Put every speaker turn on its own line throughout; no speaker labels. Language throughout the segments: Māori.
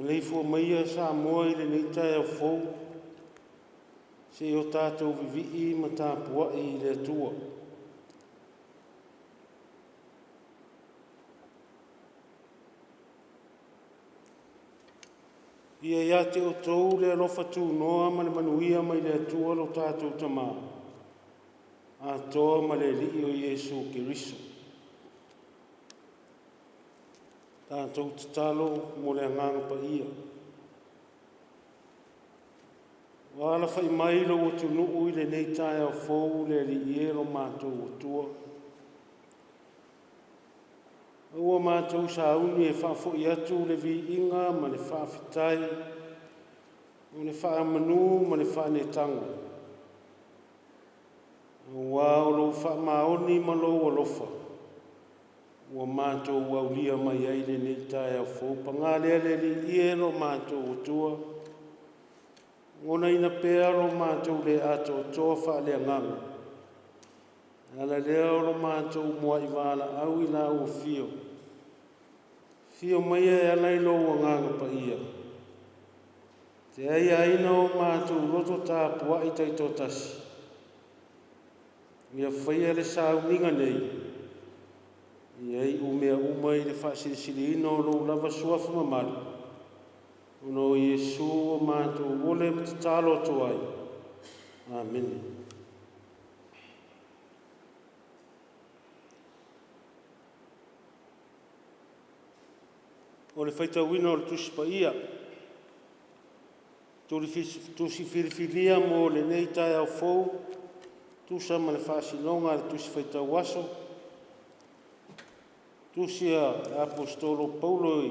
Lei fua maia sa moa i le nei tai au fou, se o tātou vivi ma tāpua i le atua. Ia ia te o tau le alofa tū noa ma le manuia mai le atua lo tātou tamā. A toa ma le li o Iesu Kiriso. Tātou tatalo mo le anganga pa ia. Wala fai mai lo o tunu ui le nei tai au fou le li iero mātou o tua. Ua mātou sa uni e whafo i atu le vi inga ma le whawhitai, o le whaamanu ma le whaanetanga. Ua o lo whaamaoni ma lo alofa. Ua mātou waulia mai aile nei tai au fou, pangale le li iero mātou o tua. Ngona ina pēa lo mātou le ato toa whaale anganga. Ala leo lo mātou mua i wala au i la ua fio. Fio mai e alai lo ua nganga pa ia. Te ai aina o mātou roto tāpua i taito tasi. Ia whaia le sauninga nei. Ia i umea umai le whaasirisiri ino lo lava suafu mamalu. Uno Iesu o mātou ole mtatalo tuai. Amen. O le whaitawina o le tusi pa ia. Tusi whiriwhiria mo le nei tai au fou. Tusa ma le whaasilonga le tusi whaitawaso. Tusi a apostolo Paulo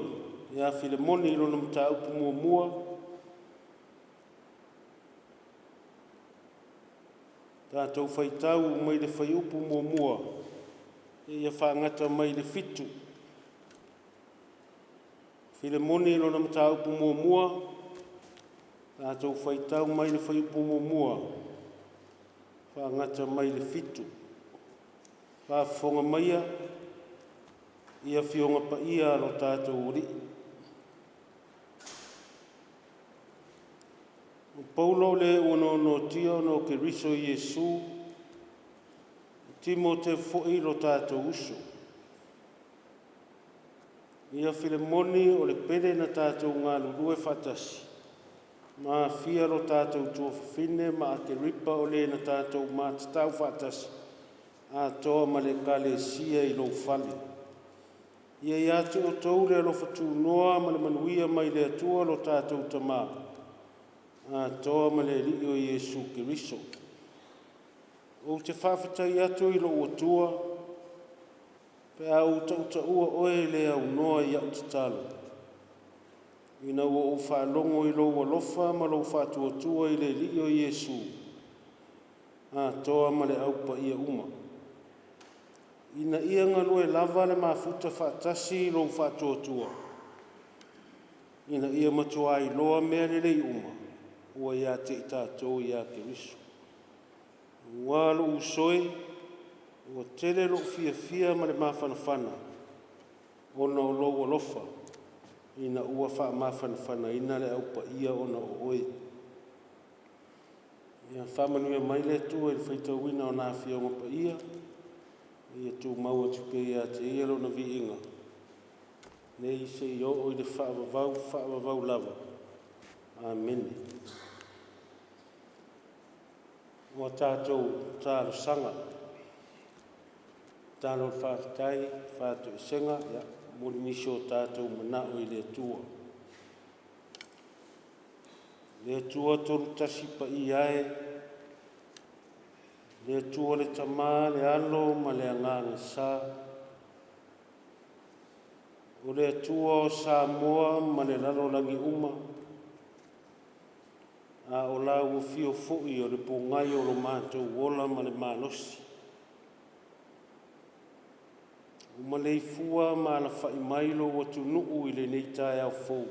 i a Filemoni ilo na mta upu mua mua. Tātou whaitau mai le whai upu mua mua. Ia whaangata mai le fitu. Filemoni ilo na mta upu mua mua. Tātou whaitau mai le whai upu mua mua. Whaangata mai le fitu. Whaafonga maia. Ia fionga pa ia lo tātou uri. Paulo le ono no tia no Keriso Iesu. Timote fo'i lo tātou uso. Ia Filemoni o le pere na tātou ngā lulue whatasi. Ma fia lo tātou tua whawhine ma ake ripa o le na tātou mātatau whatasi. A toa ma le kale sia i lo whale. Ia ia te o tau le alofa tū noa ma le manuia mai le atua lo tātou tamā. A toa ma le li o Iesu Kiriso. O te whawhitai atu i lo atua, pe a o tauta ua oe le au noa i au te talo. Ina ua o whaalongo i lo alofa ma lo whātua tua i le li o Iesu. A toa ma le au pa ia uma. Ina ia ngalue lava le mafuta whaatasi lo whātua tua. Ina ia matua i loa mea le rei uma. Ua ia te i tātou ia Keriso. Ua lo usoi, ua tele lo fia ma le mawhanawhana. Ona o lo alofa. Ina ua wha mawhanawhana ina le au pa ia ona o oe. Ia whamanuia mai le tua i whaitawina o nā whionga pa ia. Ia tū maua tupe ia te ia lo na vi inga. Nei se i o i le whaavavau lava. Amen. Ua tātou tālo sanga. Tālo whaafitai, whātu i senga, ia, mori nisi o tātou manao i le tua. Le tua toru tasi pa i ae, le tua le tamā, le alo, ma le anganga sā. o le atua o Samoa ma le lalolangi uma, a o la ua fio fo'i o le pungai o lo mātou wola ma le malosi. Uma le ifua ma la whai mailo wa tunuu i le neitai au fou.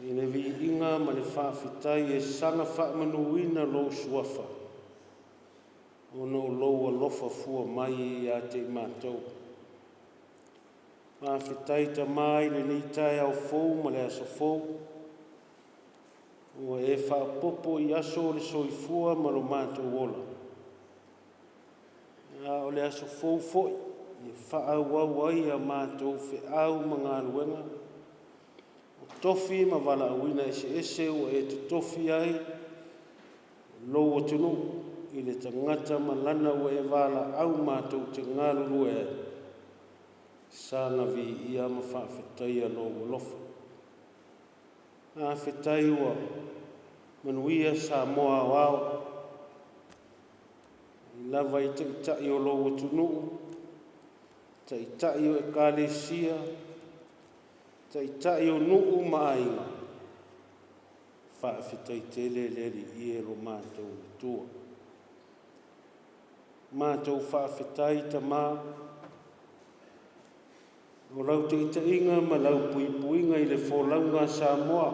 I le vi inga ma le whaafitai e sanga whaamanuina lo suafa. Ono loa lofa fua mai i a te mātou. Whaafitai ta mai le neitai au fou ma le aso fou. Ua e whaapopo i aso le soifua ma lo mātou wola. Ia o le aso fou foi, i whaau ai a mātou whiau ma ngā luenga. O tofi ma wala awina ese ua e te tofi ai, lou o tunu, i le tangata ma lana ua e wala au mātou te ngā lurue ai. Sanga vi ia ma whaafetai a lou lofa. Whaafetai ua manuia Samoa wao, lava i tai o lo tunu, tai o ekalesia, tai o nuu maainga. Whaafitai tele leri i e lo mātou tua. Mātou whaafitai ta mā, o lau te ita inga ma lau puipuinga i le wholaunga Samoa,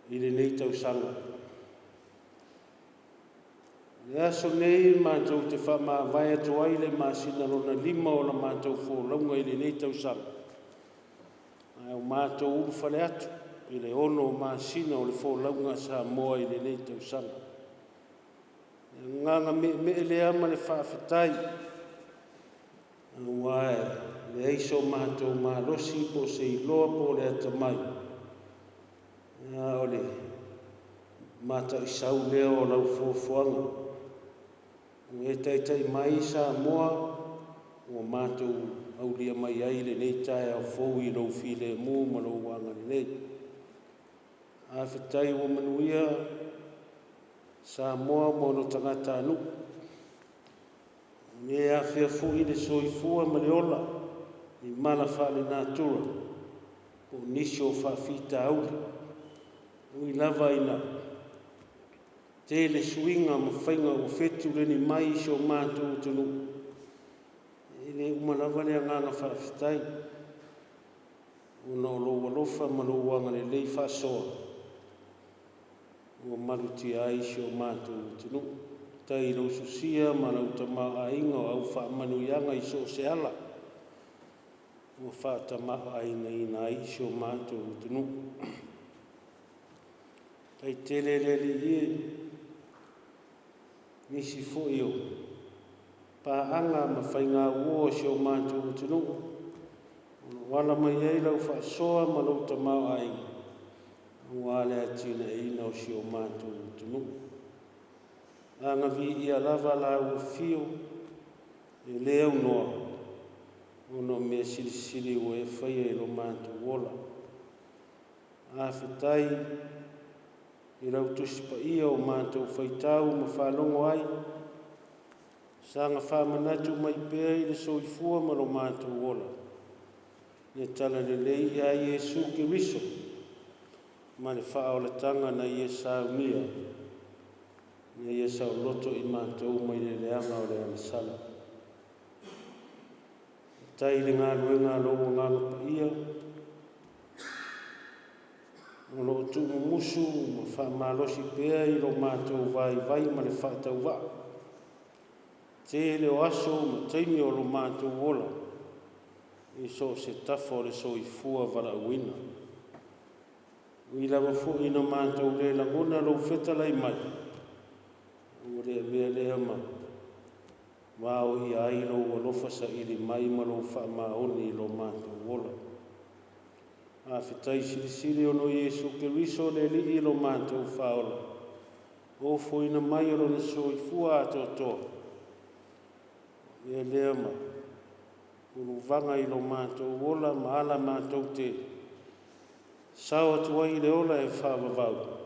i le neitau sanga. Le aso nei mātou te wha vai atu ai le māsina rona 5 o la mātou wholaunga i le neitau sanga. Ai o mātou urufale atu i le ono o māsina o le wholaunga Samoa i le neitau sanga. Nganga me le ama le whaafetai. Wai, le eiso mātou mālosi po se iloa po le atamai. Ia ole, mata i sau leo o lau fuafuanga. E taitai mai Samoa, o mātou au lia mai ai le nei tae au fau i lau file mu ma lau wanga le nei. A whetai o manuia Samoa mono tangata anu. Me a whea fu i le soifua ma le ola, ni mala whale nātura, o nisi o whawhita auli. Ui lava ina, te le suinga ma whainga o whetu le ni mai si o mātou tunu. E le umalawa le anganga whawhitai. Una o loa lofa ma loa wanga le lei whasoa. Ua maruti ai si o mātou tunu. Tai lau susia ma lau tamaa inga o au whaamanu ianga i so se ala. Ua whaatamaa aina ina ai si o mātou tunu. Tai tele leli ie, nisi fo iyo, pa anga ma whainga uo si o mātou tunu. Wala mai ei lau whaasoa ma lau tamau ai, wale atina ina o si o mātou tunu. Anga vi ia lava la ua fio, e leo noa, ono mea sirisiri o e whaia i lo mātou wola. A whetai, I rau tusipa ia o mātou whaitau ma whalongo ai. Sanga whamanatu mai pēa I le soifua ma lo mātou wola. Ne tala le lei a Iesu Kiriso. Ma le whaolatanga na Iesa umia. Ne Iesa o loto I mātou mai le leanga o le amasala. Tai le ngā ruenga logo ngā pa ia. O lo tu musu ma fa malosi pea I lo mātou vai ma le whaatau wa. Te le o aso ma taimi o lo mātou wola. I so se tafo le so I fua wala uina. Ui lawa fu ina mātou le langona lo feta lai mai. O le mea le ama. Wao I ailo o lofasa I li mai ma lo wha maoni I lo mātou wola. A whetai sirisiri ono Iesu Kiriso le li I lo mātou whaola. O fwina mai ro na so I fua ato toa. E lea ma. Unu vanga I lo mātou wola ma ala mātou te. Sao atua I le ola e whaavavau.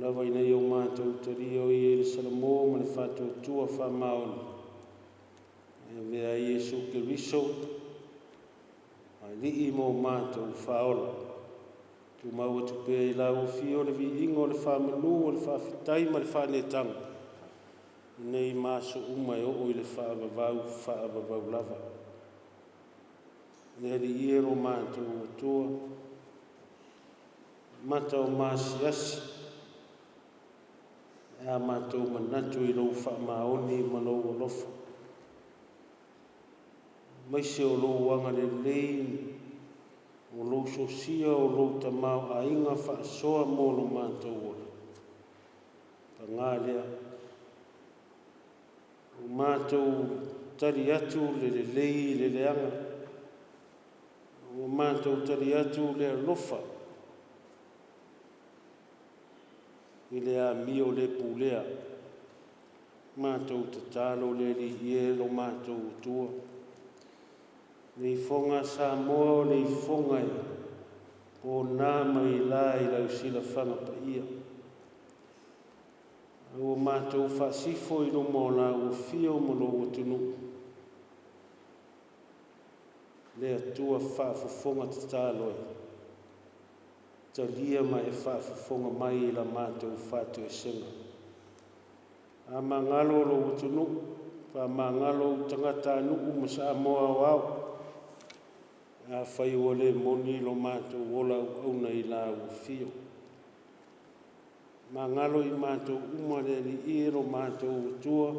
Lawa ina I o mātou te rio I e le salamo ma le whātou tua wha maoni. riso ai li mo mātou whaola. Tu mau atu pe I la uwhio le vi ingo le whamanu o le whawhitai ma le whanetanga. Nei maso umai o I le whaavavau lava. Nei li iero mātou o toa. Mata o māsiasi. Ea mātou manatu I rau whaamaoni manou o lofa. Maise o lou wanga le leini. O lou sosia o lou tamau a inga whaasoa mō lo mātou ola. Pa ngā lea. O mātou tari atu le lei le leanga. O mātou tari atu le alofa. I le a mio le pūlea. Mātou te tālo le li ielo mātou tua. Nei fonga Samoa nei fonga o nama I la I lau sila whanga pa ia. O mātou whaasifo I no mō la o fio mono o tunu. Le atua whaafofonga te tāloi. Talia mai e whaafofonga mai I la mātou whātu e senga. A mangalo lo o tunu, pa mangalo tangata anu ma Samoa wau. A whai o le moni lo mātou ola auna I la o fio. Ma ngalo I mātou umare li iro mātou tua.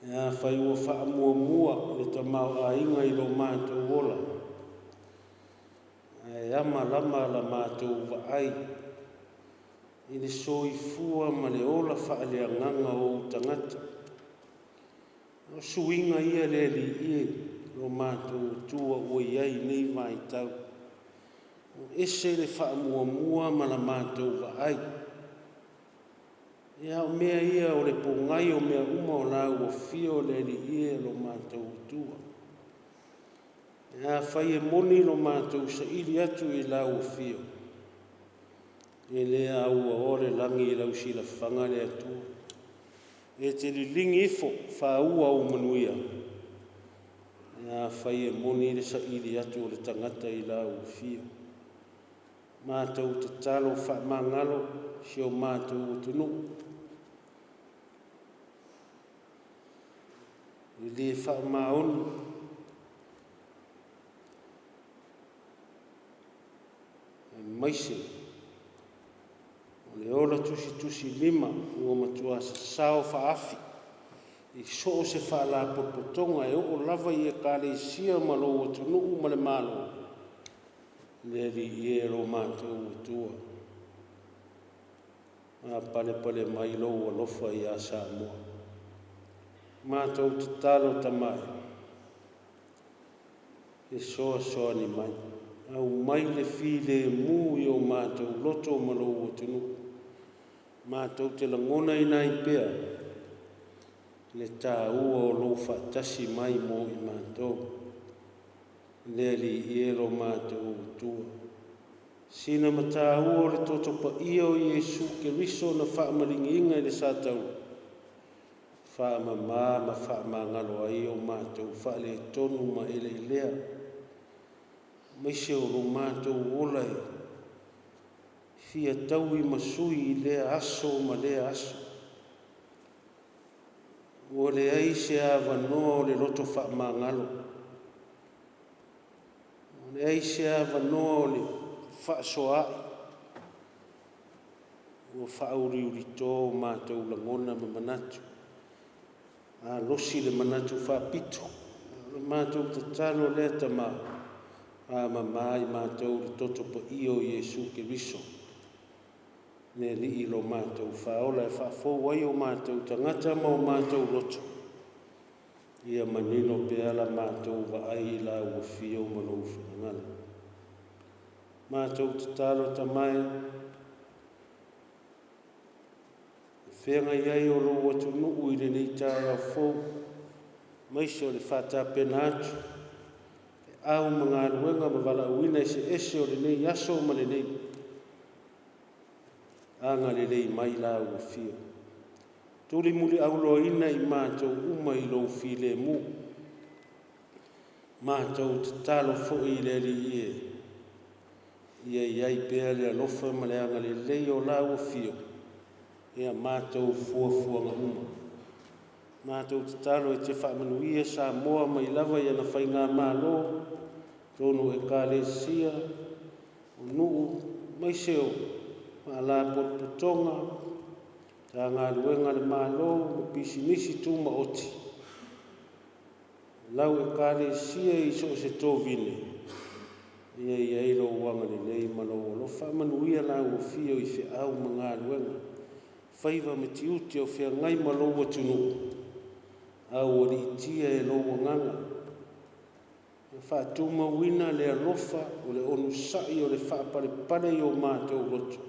A whai o wha mua mua le tamau a inga I lo mātou ola. E ama lama la mātou waai. I le soi fua ma le ola wha le anganga o tangata. O suinga ia le li ie. Lo mātou tua o iai nei mai tau. O ese le wha mua mua ma la mātou waai. Ia o mea ia o le pongai o mea uma o lau o fio le li ia lo mātou tua. Ia whai e moni lo mātou sa ili atu I lau o fio. E lea au a ore langi I lau sila whanga le atua. E te li lingi ifo wha ua o manuia. Ia whai e moni le sa ili atu o le tangata I la o fio. Mātou te talo wha mangalo, si o mātou o tunu. I le wha maoni. E maise. O le ola tusi lima, ua matua sa sao wha afi. I so se wha la popotonga e o lava I e kare sia malo o tunu ma le malo. Le li I lo mātou o tua. A pale mai lo o lofa I a Samoa. Mātou te talo tamai. E soa ni mai. Au mai le file mu I o mātou loto malo o tunu. Mātou te langona I nai pea. Le tā ua o lo whaatasi mai mo I mātou. Le li I lo mātou o tua. Sina ma tā ua o le totopa ia o Iesu ke riso na whaamaringi inga I le sātau. Whaamama ma whaamangalo ai o mātou whaale tonu ma ele I lea. Maise o lo mātou olai. Fia tau I masui I lea aso ma lea aso. O le ai se awanoa o le loto whaamangalo. O le ai se awanoa o le whaasoai. O whauriuri tō mātou langona ma manatu. A losi le manatu whaapito. Le mātou te talo lea tama. A mamai mātou le totopa I o Iesu ke riso. Ne li I lo mātou whaola e whaafou ai o mātou tangata ma o mātou loto. Ia manino pe ala mātou wa ai la ua fio manou whanangana. Mātou te talo tamai. Whenga iai o lo atu nuu I le nei tāra fou. Maiso le whata pena atu. Au mga ruenga ma wala uina ese o le nei aso ma le nei. Anga le lei mai la ua fio. Tuli muli auloina I mātou uma I lou file mu. Mātou te talo fo I le li ie. Ia iai pēr le alofa ma le anga le leo la o fio. Ia mātou fuafuanga uma. Mātou te talo te whaamanuia sa moa mai lava ia na whainga mālo. Tono e kāle sia. O nuu mai seo. Ma la potpotonga. Tā ngā luenga le mālo. Pisi nisi tūma oti. Lau e kāle sia I so se tōvine. Ia ia ilo wanga ni nei malo lo fa manuia la o fio I fe au mga luenga faiva me tiuti o fe ngai malo o tunu au ri tia e lo nganga fa tuma wina le lofa o le onu sai o le fa pare pare o mato lotu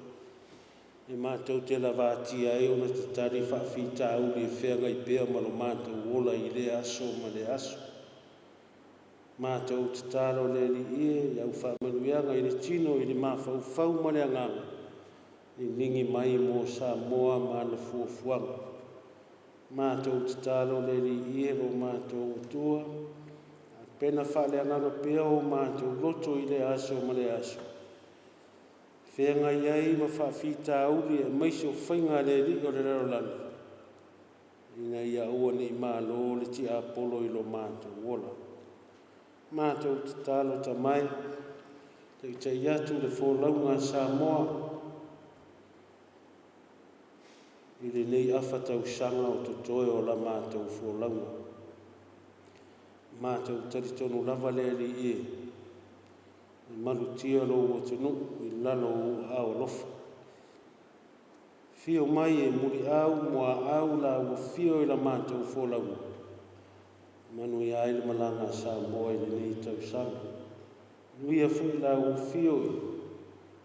e mato te lava tia e ona te tari fa fita au le fe ngai pe malo mato ola I le aso ma le aso Mātou te tālo le li ie, iau whaamanuianga I le tino I le mawhau ma le anganga. I ningi mai mō sa moa mana fuafuanga. Mātou te tālo le li ie o mātou utua. Pena whale anganga pia o mātou loto I le aso ma le aso. Whenga iai ma whawhita auli e maiso whainga le li o le rarolanga. Ina ia ua ni mālo le ti apolo I lo mātou wola. Mātou te talo ta mai, te te iatu le fōlaunga Samoa. I le nei awhatau sanga o to toe o la mātou fōlaunga. Mātou taritono lava le li ie. I marutia lo o tunu, I lalo o au lofa. Fio mai e muri au, mua au la o fio I la mātou fōlaunga. Manu ia ele malanga sa moa I nei tau sanga. Nuia fui la o fio I.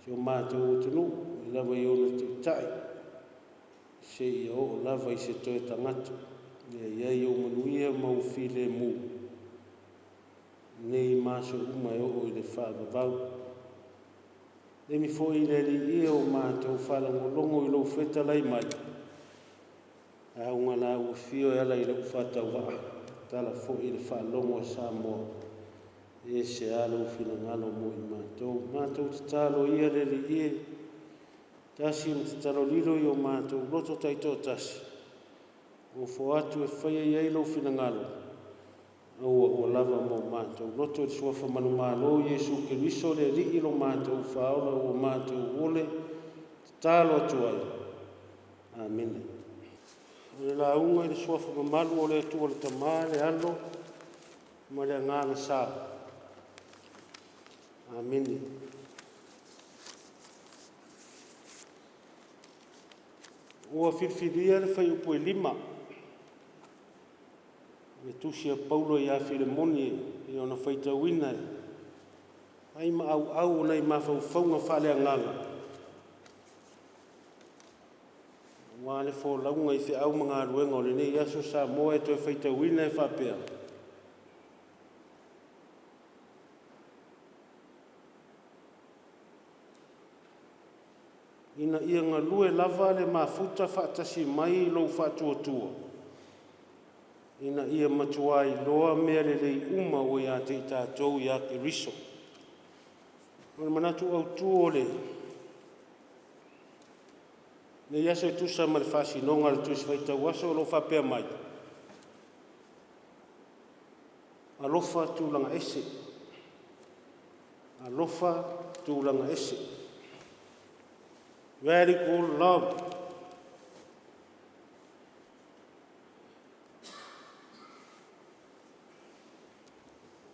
Si o mātou o tunu, I lava I ona te tai. Se I o lava I se toe tangata. Ia I o manuia mau file mu. Nei maso uma e o I le whaavavau. Le mi fo I le li ia o mātou whalangolongo I lo feta lai mai. Aunga la o fio e ala I le whatau waa. Tala fo I le whaalongo Samoa. E se alo fina ngalo mo I mātou. Mātou te talo ia le li ie. Tasi o te talo lilo I o mātou. Loto taito tasi. O fo atu e whaia I eilo fina ngalo. Aua o lava mo mātou. Loto e suafa manu mālo Jesu Keriso le li ilo mātou. Whaola o mātou ole. Talo atu ai. Amen. O le launga I le suafa mamalu o le atua le tamā le alo ma le anganga sā. Amen. Ua whiwhiria le whai upo e 5. Le tusia Paulo I a Filemoni I ona whaitauina e. Ai ma au nei mawhauwhaunga whale anganga. Wa le fo launga I se au mga ruenga o le nei aso sa moa e toi whaitauina e whapea. Ina ia ngā lue lava le mafuta whaatasi mai lo whatuatua. Ina ia matua I loa mea le lei uma o ia te tātou ia ke riso. Mana manatu au tuo le. Ne yaso e tusa ma le whasinonga le tusi whaitau aso lo whapea mai. Alofa tūlanga ese. Alofa tūlanga ese. Radical love.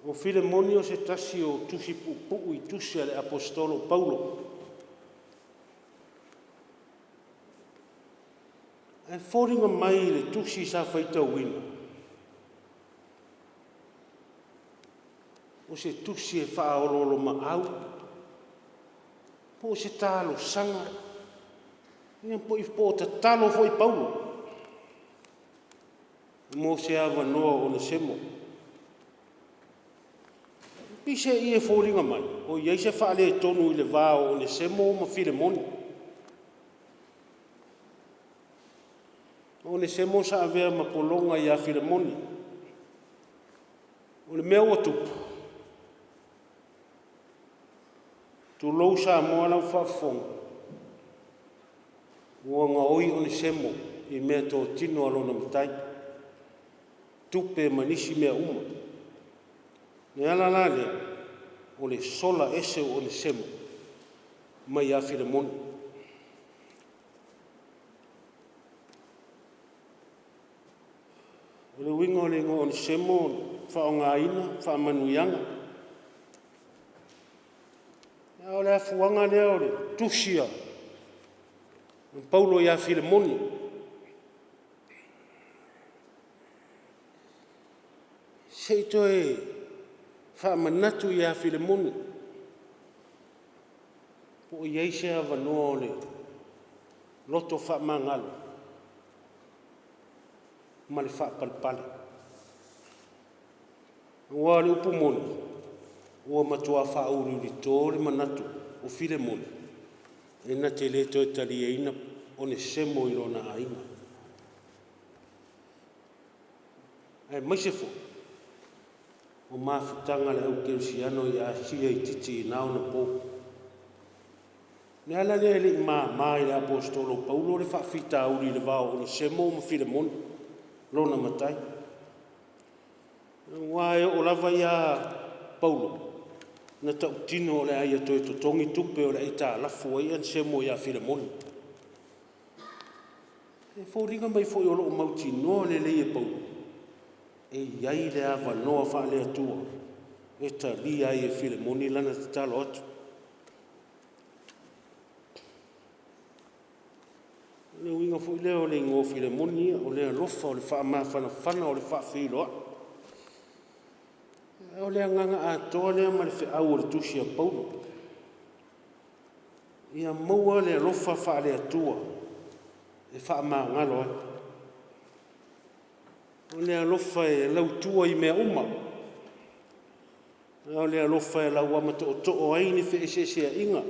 O Filemoni o se tasi o tusi pupu I tusi ale apostolo Paulo. E whoringa mai le tusi sa whaitauina. O se tusi e whaololo ma au. Po se talo sanga. Ia po I po ta talo foi Paulo. Mo se ava noa o le semo. Pise I e whoringa mai. O iei se whaale e tonu I le vāo o le semo ma Filemoni. O le semo sa avea ma polonga ia Filemoni. O le mea ua tupu. Tu lou sa moa lau whaafonga. Ua ngā oi o le semo i mea tō tino alona matai. Tupe manisi mea uma. Ne ala la lea, o le sola ese o le semo. Mai ia Filemoni. O le winga o le ngo o le semo, whaongaina, whaamanuianga. O le afuanga lea o le tusia. Paulo ia Filemoni. Sei toe whaamanatu ia Filemoni. Po iei se avanoa o le loto whaamangalo. Ma le whaapalpale. Ua le upu moni. Ua matua whauri li tōre manatu o Filemoni. E na te le toi tali e ina o ne semo i rona ainga. E maisefo. O mafutanga le au keusiano i a sia i titi i nao na pō. Ne ala le le ma i le apostolo Paulo le whaafita auri le vao o ne semo ma Filemoni. Lona matai. Wae o lava ia Paulo. Na tau tino o le aia toi to tongi tupe o le eita lafu ai an semo ia Filemoni. E fōringa mai fōi o loo mauti noa le leie Paulo. E iai le awa noa wha le atua. E ta li ai e Filemoni lana te talo atu. Le winga fōi leo le ngō Filemoni o le alofa o le wha mawhana o le wha whiloa. O le anganga a toa lea ma le whiau o le tusi a Paulo. Ia maua le alofa wha le atua. E wha maangalo ai. O le alofa e lautua i mea uma. O le alofa e lau ama to o aini whi esesea inga.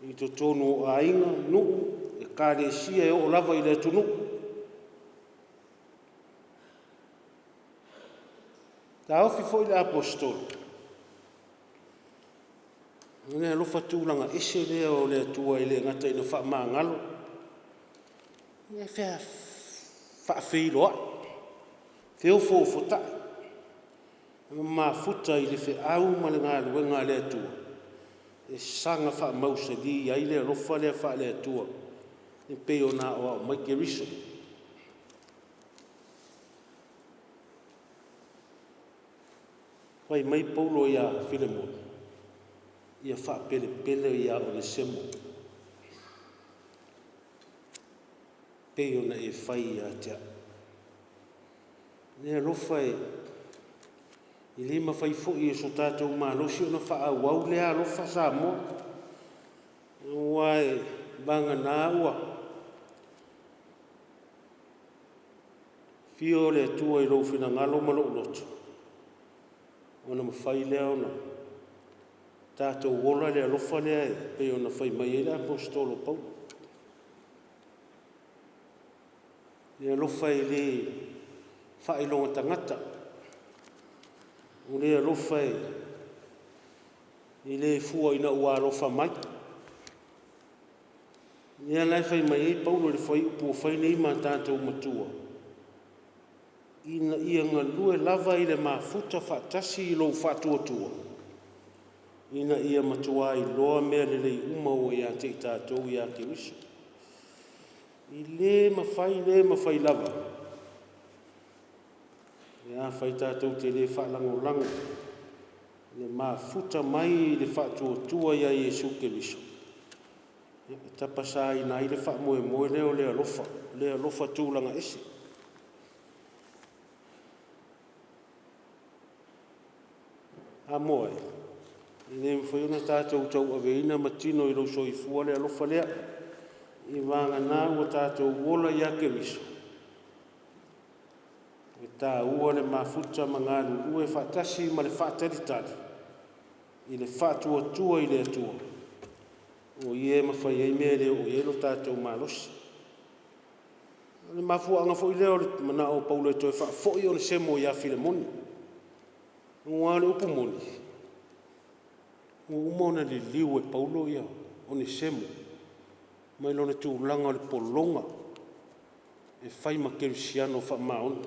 I to tonu a inga nuu. E kāre sia e o lava i le tunu. Ta ofi fo i le apostolo. O le alofa tūlanga ese lea o le atua i le ngata ina wha maangalo. E wha whiloa. Whio fo fota. Ma futa i le whiau ma le ngā luenga le atua. E sanga wha mausa di ai le alofa le wha le atua. E peo na o mai ke riso. Wai mai Paulo ia Filemoni. Ia wha pele ia o le semo. Peo na e whai ia tia. Nea lofa e i lima whai fo i e so tātou mālosi o na wha au au lea lofa sa mo. Wai banga nā ua. Fio le tua i rou whina ngalo malo uloto. Ona mawhai lea ona. Tātou wola lea lofa lea e pe ona whai mai e lea apostolo Paulo. Lea lofa i le whaelonga tangata. O lea lofa i le fua ina ua lofa mai. Lea lai whai mai e Paulo le whai upo whai nei ma tātou matua. Ina ia ngā lue lava i le mafuta whaatasi i lou whatuatua. Ina ia matua i loa mea le lei uma o ia te tātou ia ke wisa. I le mawhai lava. Ia whai tātou te le whaalango langa. Le mafuta mai le whatuatua ia Iesu ke wisa. Tapasa ina i le whaamoe leo le alofa tūlanga ese. Amoe. Ne mwhaiona tātou tau aveina matino i roso i fua le alofa lea. I wanga nā ua tātou wola i ake riso. E tā ua le mafuta mangāru ue whaatasi ma le whaataritari. I le whaatuatua i le atua. O ie mawhai ei mea leo o ielo tātou mālosi. Le mafuanga fo ile o mana o Paulo to fa fo i on semo ya Filemoni. Ngwa le upu moni. Umona le liwe Paulo ia on semo. Mai lona tu langa le polonga. E fai ma Cristiano fa maon.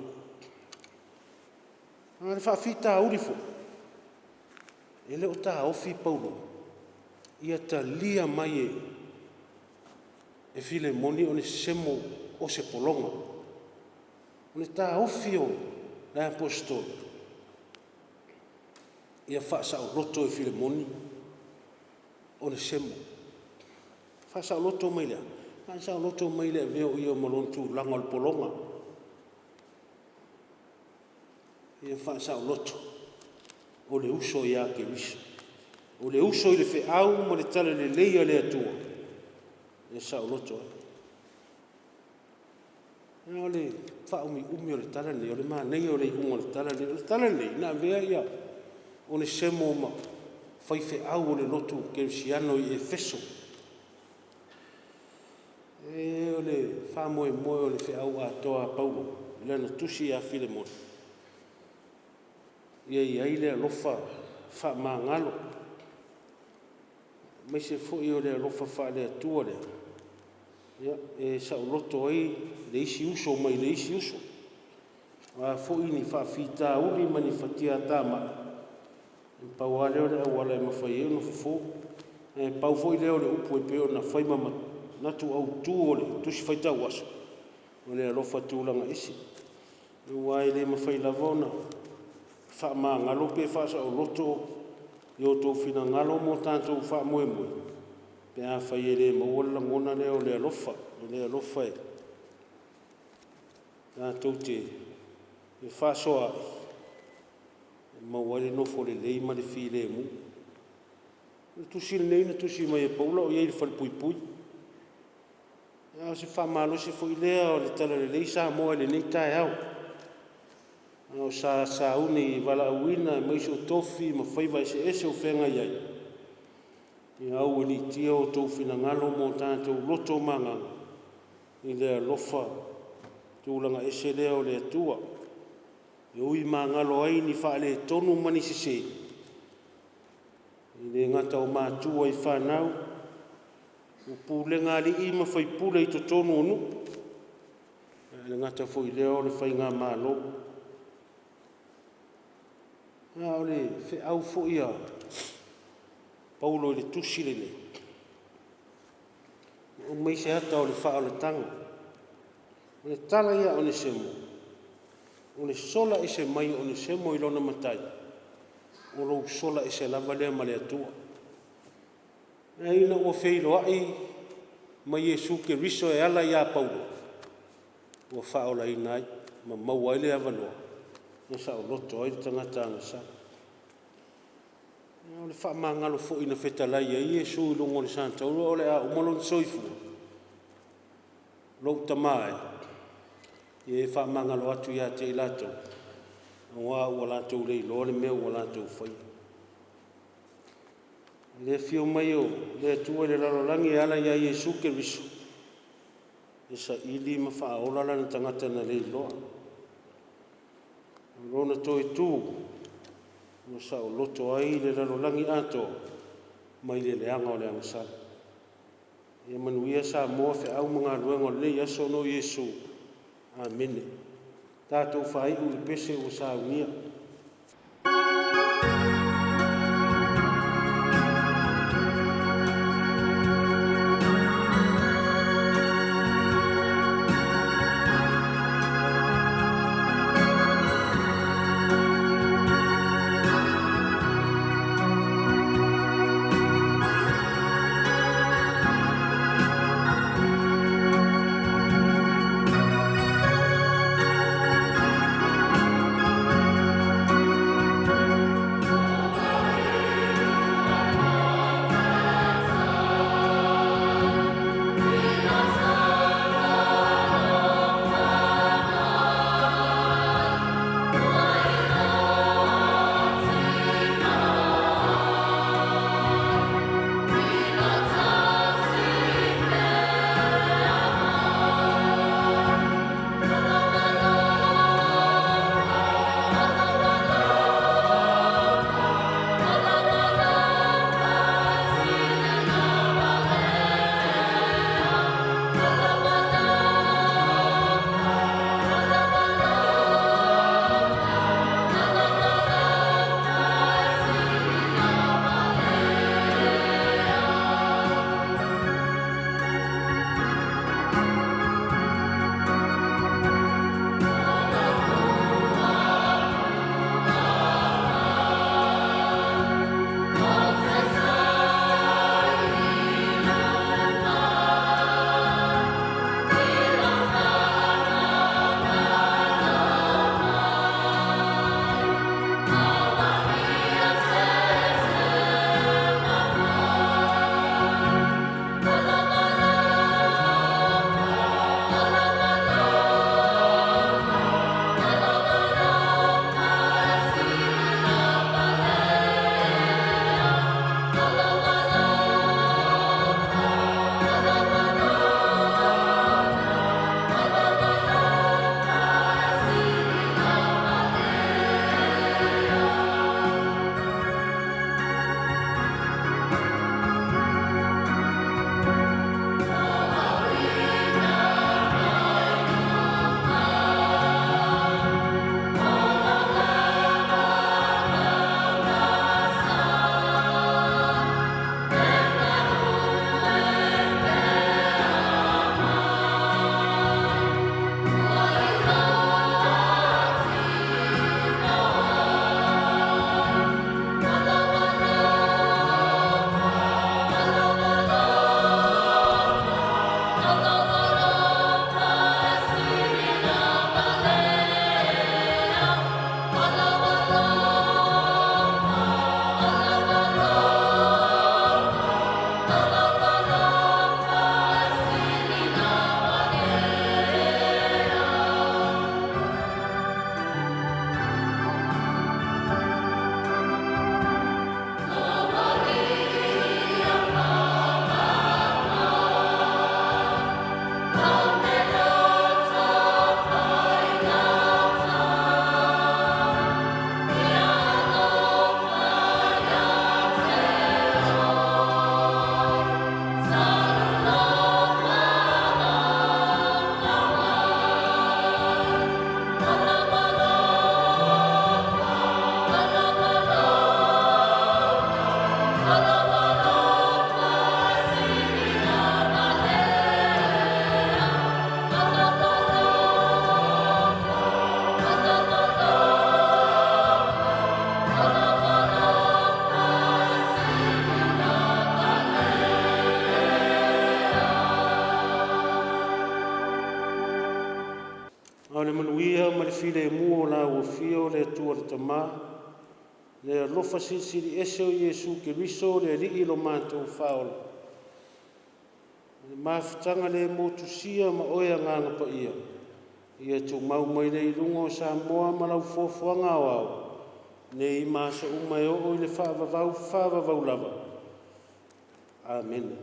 Le fa fita urifo. Ele o ta ofi Paulo. Ia ta lia mai e Filemoni on semo o se polonga. O ta ofio la apostol. Ia fa sa roto e Filemoni o le semo. Fa sa roto mai le. Fa sa roto mai le veo io malontu langa o polonga. Ia fa sa roto o le uso ia ke wiso. O le uso i le fe au mo le tala le leia le atua. Ia sa roto. O le fa umi o le tala nei, o le maa nei o le unga le tala nei. O le tala nei, na vea ia o le semo ma fai fe au o le lotu Cristiano i Efeso. O le fa moe o le fe au a toa Paulo, le na tusi a Filemoni. Ia i aile alofa fa maa ngalo. Mai se fo i o le alofa fa le atua le. Ia, sa uloto ai le isi uso mai le isi uso. Wa fo ini fa fita uli mani fatia tama. Pau ale ole au ala ma fai no fo. Pau fo ile ole upu e peo na fai mama na tu au tu ole tu si fai tau aso. Ole alofa tu langa isi. Wa ile ma fai lavona. Fa ma ngalo pe fa sa uloto yo to fina ngalo mo tanto fa moe moe. Pe a fai ele ma wala ngona le ole alofa e. Na tote e fa soa ma wale no fo le lei ma le fi le mu. Tu si nei na tu si mai Paulo o ia fal pui pui. Ya se fa malo se foi le o le tala le lei sa mo le nei tai au. O sa uni wala uina mai so tofi ma fai vai se ese o fenga iai. I au ni tia o tau fina ngalo mo tātou loto manga. I lea lofa tūlanga ese lea o lea tua. I ui mā ngalo ai ni wha le tonu mani sise. I le ngata o mā tua i whanau. O pūle ngāli i ma whai pūle i to tonu onu. Le ngata fo i lea o le whai ngā mā lo. O le whi au fo ia. Paulo le tusi le. O mai se hata o le wha o le tanga. O le tala ia o le semo. O le sola e se mai o le semo i lona matai. O lo sola e se lava lea ma le atua. E ina o feilo ai mai Jesu ke riso e ala ia Paulo. O wha o la inai ma maua ele avaloa. O sa o loto ai tangata anga sa. O le wha maa ngalo fo ina whetalai e Iesu i longo le santa. O le a umalon soifu. Lou tamae. E wha maa ngalo atu ia te ilato. Wa ua lato rei lo le mea ua lato whai. Le fio mai o le atua le lalolangi ala ia Iesu ke riso. E sa ili ma wha aola lana tangata na rei loa. Rona toi tū. O sa o loto ai le lalolangi ato mai le leanga o le angasala. E manuia sa moa fe au mga luenga o le aso no Iesu. Amene. Tātou whai u le pese o sa unia. manuia ma le file mua o la ua fio le atua le tamā, le alofa silisili ese o Iesu Keriso le alii lo mātou whaola. Le mafutanga le motusia ma oia nganga pa ia. Ia tu mau mai le ilungo sa moa ma lau fofuanga o au. Ne i masa umai o le whaavavau lava. Amen.